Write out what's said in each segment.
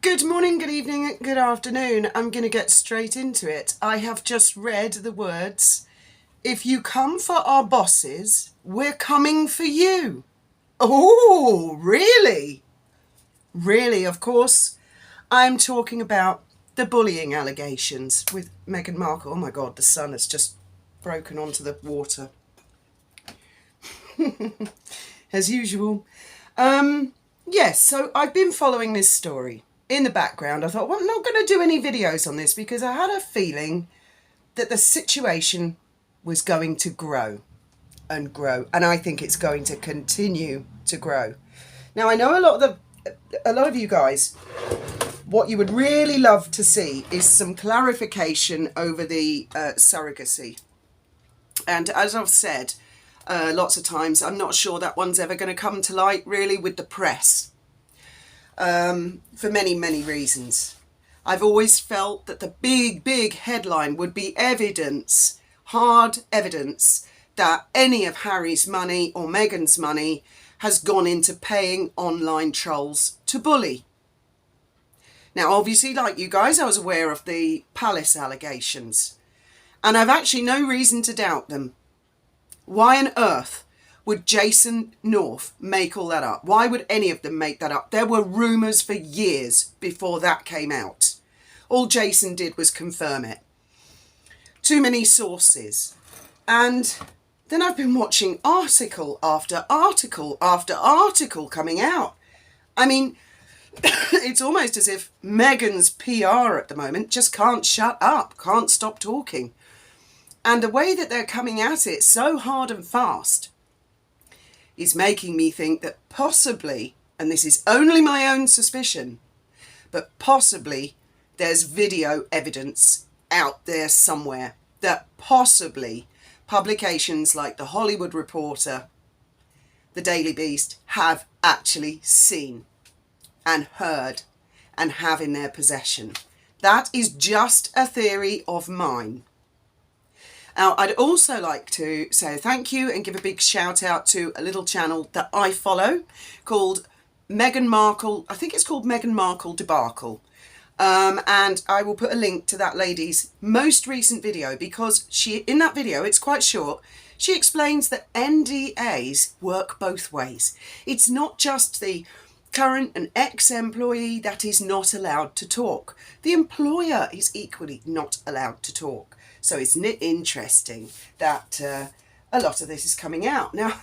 Good morning, good evening, good afternoon. I'm going to get straight into it. I have just read the words, "If you come for our bosses, we're coming for you." Oh, really? Really, of course. I'm talking about the bullying allegations with Meghan Markle. Oh my God, the sun has just broken onto the water. As usual. Yes, so I've been following this story in the background. I thought, well, I'm not going to do any videos on this because I had a feeling that the situation was going to grow and grow, and I think it's going to continue to grow. Now, I know a lot of you guys, what you would really love to see is some clarification over the surrogacy. And as I've said lots of times, I'm not sure that one's ever going to come to light really with the press. For many, many reasons. I've always felt that the big headline would be evidence, hard evidence, that any of Harry's money or Meghan's money has gone into paying online trolls to bully. Now, obviously, like you guys, I was aware of the palace allegations, and I've actually no reason to doubt them. Why on earth would Jason North make all that up? Why would any of them make that up? There were rumours for years before that came out. All Jason did was confirm it. Too many sources. And then I've been watching article after article after article coming out. I mean, it's almost as if Meghan's PR at the moment just can't shut up, can't stop talking. And the way that they're coming at it so hard and fast is making me think that possibly, and this is only my own suspicion, but possibly there's video evidence out there somewhere that possibly publications like The Hollywood Reporter, The Daily Beast have actually seen and heard and have in their possession. That is just a theory of mine. Now, I'd also like to say thank you and give a big shout out to a little channel that I follow called Meghan Markle. I think it's called Meghan Markle Debacle. And I will put a link to that lady's most recent video because in that video, it's quite short, she explains that NDAs work both ways. It's not just the current and ex-employee that is not allowed to talk. The employer is equally not allowed to talk. So isn't it interesting that a lot of this is coming out? Now,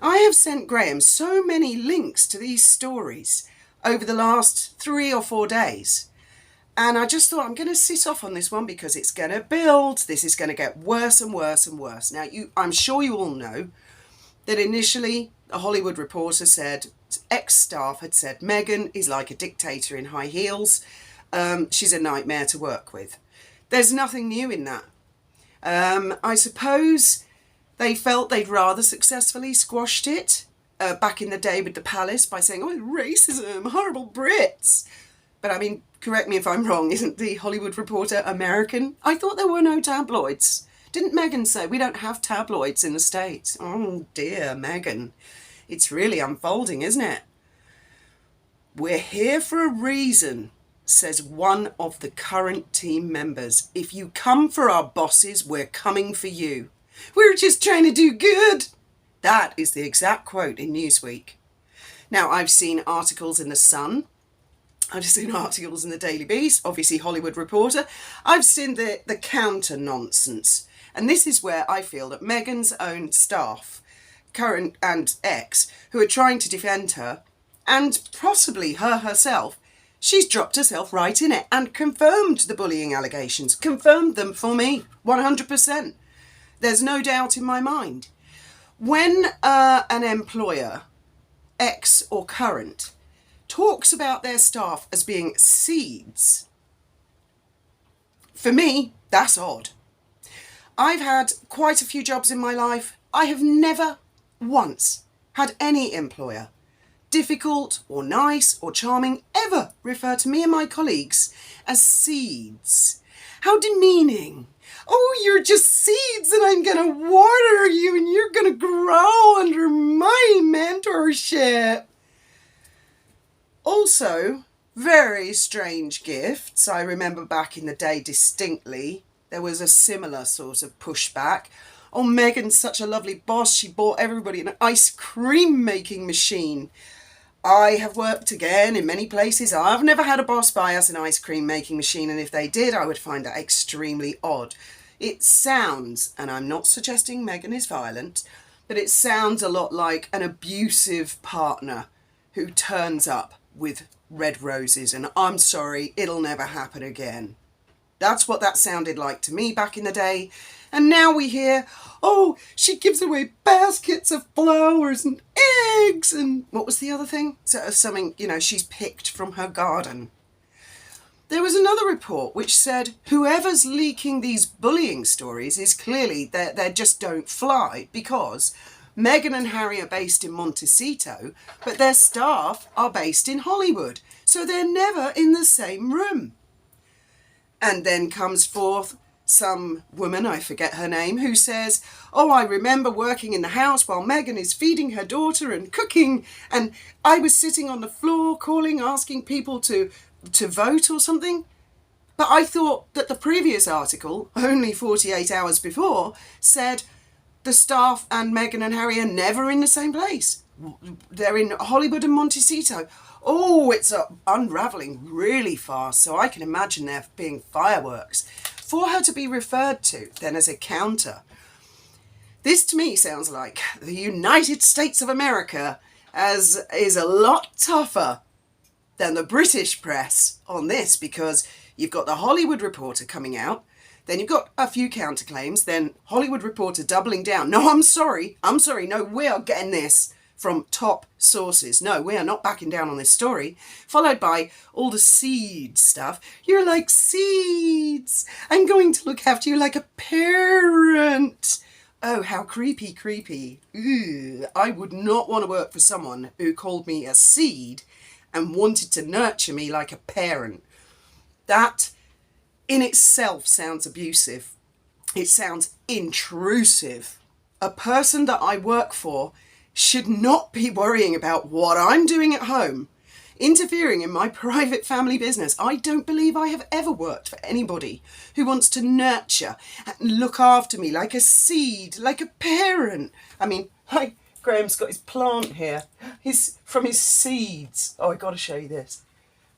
I have sent Graham so many links to these stories over the last 3 or 4 days. And I just thought I'm going to sit off on this one because it's going to build. This is going to get worse and worse and worse. Now, I'm sure you all know that initially a Hollywood Reporter said, ex-staff had said, Meghan is like a dictator in high heels. She's a nightmare to work with. There's nothing new in that. I suppose they felt they'd rather successfully squashed it back in the day with the palace by saying, oh, racism, horrible Brits. But I mean, correct me if I'm wrong, isn't the Hollywood Reporter American? I thought there were no tabloids. Didn't Meghan say we don't have tabloids in the States? Oh dear, Meghan. It's really unfolding, isn't it? We're here for a reason, says one of the current team members. If you come for our bosses, we're coming for you. We're just trying to do good. That is the exact quote in Newsweek. Now, I've seen articles in The Sun. I've seen articles in the Daily Beast, obviously Hollywood Reporter. I've seen the counter nonsense. And this is where I feel that Meghan's own staff, current and ex, who are trying to defend her, and possibly her herself, she's dropped herself right in it and confirmed the bullying allegations. Confirmed them for me, 100%. There's no doubt in my mind. When an employer, ex or current, talks about their staff as being seeds, for me, that's odd. I've had quite a few jobs in my life. I have never once had any employer, difficult or nice or charming, ever refer to me and my colleagues as seeds. How demeaning. Oh, you're just seeds and I'm going to water you and you're going to grow under my mentorship. Also, Very strange gifts. I remember back in the day distinctly, there was a similar sort of pushback. Oh, Meghan's such a lovely boss. She bought everybody an ice cream making machine. I have worked again in many places. I've never had a boss buy us an ice cream making machine, and if they did, I would find that extremely odd. It sounds, and I'm not suggesting Meghan is violent, but it sounds a lot like an abusive partner who turns up with red roses, and I'm sorry, it'll never happen again. That's what that sounded like to me back in the day. And now we hear, oh, she gives away baskets of flowers and eggs and what was the other thing? Something, she's picked from her garden. There was another report which said whoever's leaking these bullying stories is clearly, they just don't fly, because Meghan and Harry are based in Montecito, but their staff are based in Hollywood. So they're never in the same room. And then comes forth some woman, I forget her name, who says, oh, I remember working in the house while Meghan is feeding her daughter and cooking, and I was sitting on the floor calling, asking people to vote or something. But I thought that the previous article, only 48 hours before, said the staff and Meghan and Harry are never in the same place. They're in Hollywood and Montecito. Oh, it's unravelling really fast, so I can imagine there being fireworks. For her to be referred to then as a counter, this to me sounds like the United States of America is a lot tougher than the British press on this, because you've got the Hollywood Reporter coming out, then you've got a few counterclaims, then Hollywood Reporter doubling down. No, I'm sorry, no, we are getting this from top sources. No, we are not backing down on this story. Followed by all the seed stuff. You're like seeds. I'm going to look after you like a parent. Oh, how creepy, creepy. Ooh, I would not want to work for someone who called me a seed and wanted to nurture me like a parent. That in itself sounds abusive. It sounds intrusive. A person that I work for should not be worrying about what I'm doing at home, interfering in my private family business. I don't believe I have ever worked for anybody who wants to nurture and look after me like a seed, like a parent. I mean, hi, Graham's got his plant here. From his seeds. Oh, I got to show you this.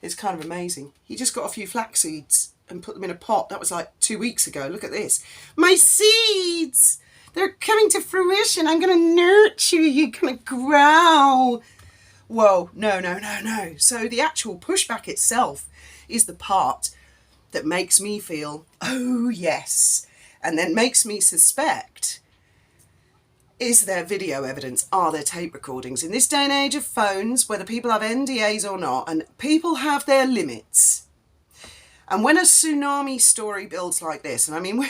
It's kind of amazing. He just got a few flax seeds and put them in a pot. That was like 2 weeks ago. Look at this. My seeds! They're coming to fruition. I'm going to nurture you. You're going to grow. Whoa, no. So the actual pushback itself is the part that makes me feel, oh yes, and then makes me suspect, is there video evidence? Are there tape recordings? In this day and age of phones, whether people have NDAs or not, and people have their limits. And when a tsunami story builds like this, and I mean,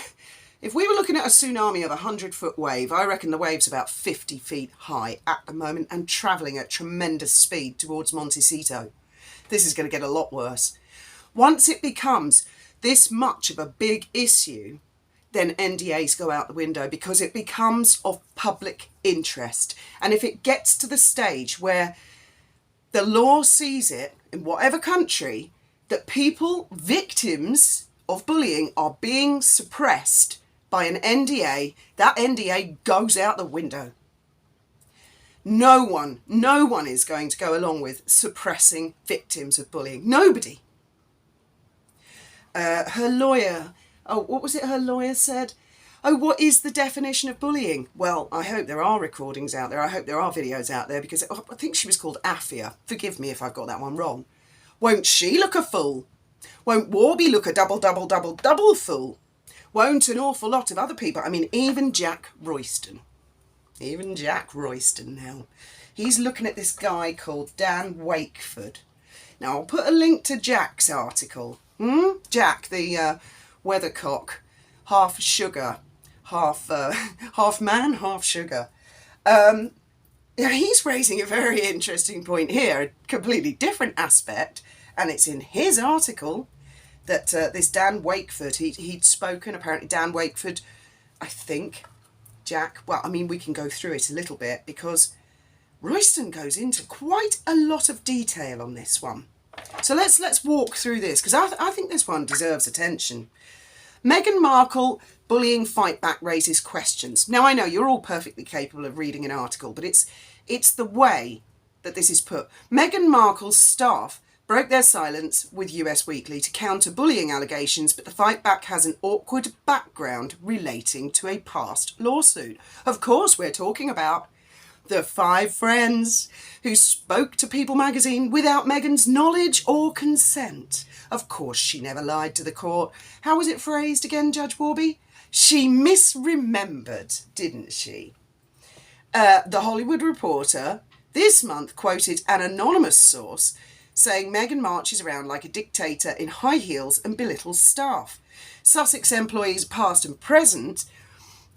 if we were looking at a tsunami of a 100-foot wave, I reckon the wave's about 50 feet high at the moment and travelling at tremendous speed towards Montecito. This is going to get a lot worse. Once it becomes this much of a big issue, then NDAs go out the window because it becomes of public interest. And if it gets to the stage where the law sees it in whatever country, that people, victims of bullying, are being suppressed by an NDA, that NDA goes out the window. No one is going to go along with suppressing victims of bullying. Nobody. Her lawyer, what was it her lawyer said? Oh, what is the definition of bullying? Well, I hope there are recordings out there. I hope there are videos out there, because I think she was called Afia. Forgive me if I've got that one wrong. Won't she look a fool? Won't Warby look a double fool? Won't an awful lot of other people? I mean, even Jack Royston. Even Jack Royston now. He's looking at this guy called Dan Wakeford. Now, I'll put a link to Jack's article. Jack, the weathercock, half sugar, half man, half sugar. He's raising a very interesting point here, a completely different aspect, and it's in his article that this Dan Wakeford, he'd spoken, apparently Dan Wakeford, I think, Jack, well, I mean, we can go through it a little bit because Royston goes into quite a lot of detail on this one. So let's walk through this, because I think this one deserves attention. Meghan Markle bullying fight back raises questions. Now, I know you're all perfectly capable of reading an article, but it's the way that this is put. Meghan Markle's staff broke their silence with US Weekly to counter bullying allegations, but the fight back has an awkward background relating to a past lawsuit. Of course, we're talking about the 5 friends who spoke to People magazine without Meghan's knowledge or consent. Of course, she never lied to the court. How was it phrased again, Judge Warby? She misremembered, didn't she? The Hollywood Reporter this month quoted an anonymous source saying Meghan marches around like a dictator in high heels and belittles staff. Sussex employees past and present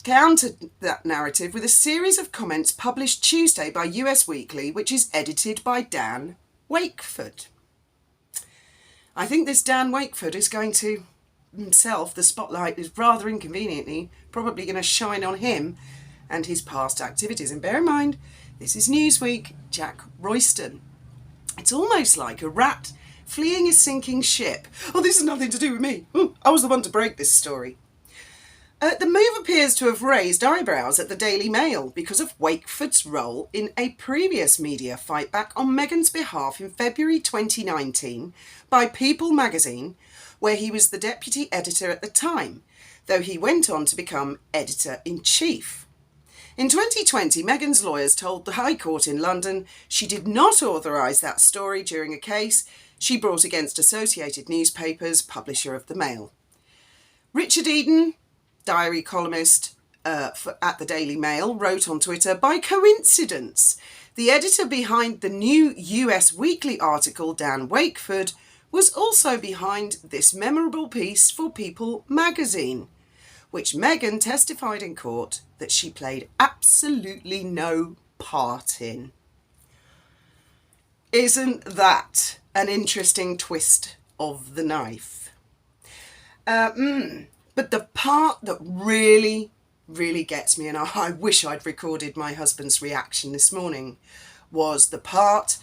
countered that narrative with a series of comments published Tuesday by US Weekly, which is edited by Dan Wakeford. I think this Dan Wakeford is going to himself, the spotlight is rather inconveniently probably going to shine on him and his past activities. And bear in mind, this is Newsweek, Jack Royston. It's almost like a rat fleeing a sinking ship. Oh, this has nothing to do with me. I was the one to break this story. The move appears to have raised eyebrows at the Daily Mail because of Wakeford's role in a previous media fight back on Meghan's behalf in February 2019 by People magazine, where he was the deputy editor at the time, though he went on to become editor-in-chief. In 2020, Meghan's lawyers told the High Court in London she did not authorise that story during a case she brought against Associated Newspapers, publisher of the Mail. Richard Eden, diary columnist at the Daily Mail, wrote on Twitter, by coincidence, the editor behind the new US Weekly article, Dan Wakeford, was also behind this memorable piece for People magazine, which Meghan testified in court that she played absolutely no part in. Isn't that an interesting twist of the knife? But the part that really, really gets me, and I wish I'd recorded my husband's reaction this morning, was the part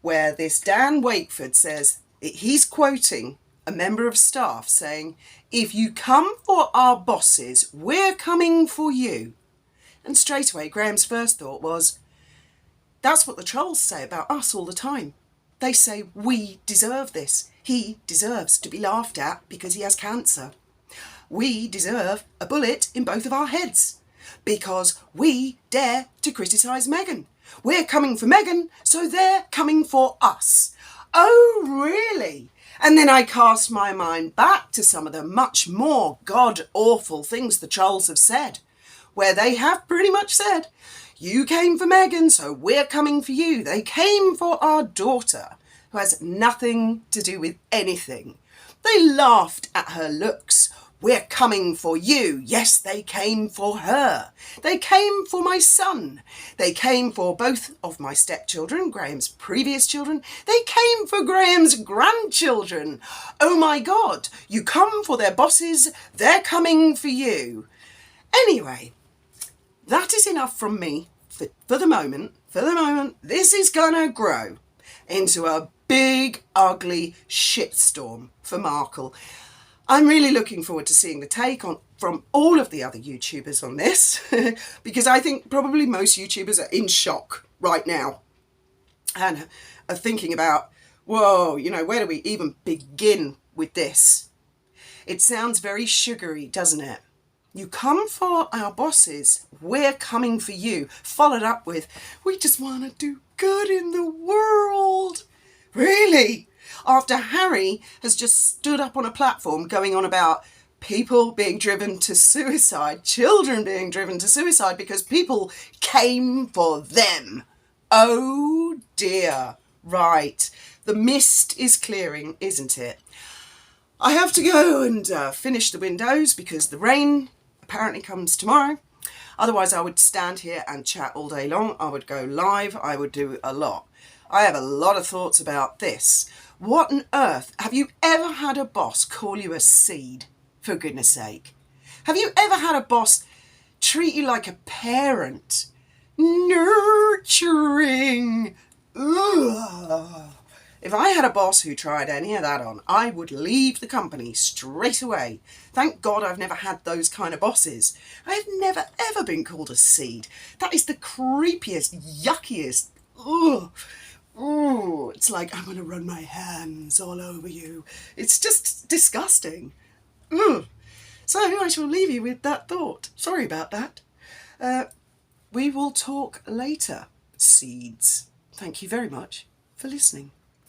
where this Dan Wakeford says, he's quoting a member of staff saying, if you come for our bosses, we're coming for you. And straight away, Graham's first thought was, that's what the trolls say about us all the time. They say, we deserve this. He deserves to be laughed at because he has cancer. We deserve a bullet in both of our heads because we dare to criticise Meghan. We're coming for Meghan, so they're coming for us. Oh, really? And then I cast my mind back to some of the much more god-awful things the trolls have said, where they have pretty much said, you came for Meghan, so we're coming for you. They came for our daughter, who has nothing to do with anything. They laughed at her looks. We're coming for you. Yes, they came for her. They came for my son. They came for both of my stepchildren, Graham's previous children. They came for Graham's grandchildren. Oh my God, you come for their bosses, they're coming for you. Anyway, that is enough from me for the moment. For the moment, this is gonna grow into a big, ugly shitstorm for Markle. I'm really looking forward to seeing the take from all of the other YouTubers on this because I think probably most YouTubers are in shock right now and are thinking about, whoa, where do we even begin with this? It sounds very sugary, doesn't it? You come for our bosses, we're coming for you. Followed up with, we just want to do good in the world. Really? After Harry has just stood up on a platform going on about people being driven to suicide, children being driven to suicide because people came for them. Oh dear. Right. The mist is clearing, isn't it? I have to go and finish the windows because the rain apparently comes tomorrow. Otherwise, I would stand here and chat all day long. I would go live. I would do a lot. I have a lot of thoughts about this. What on earth? Have you ever had a boss call you a seed, for goodness sake? Have you ever had a boss treat you like a parent? Nurturing. Ugh. If I had a boss who tried any of that on, I would leave the company straight away. Thank God I've never had those kind of bosses. I've never ever been called a seed. That is the creepiest, yuckiest, ugh. Ooh, it's like, I'm going to run my hands all over you. It's just disgusting. Ugh. So I shall leave you with that thought. Sorry about that. We will talk later, seeds. Thank you very much for listening.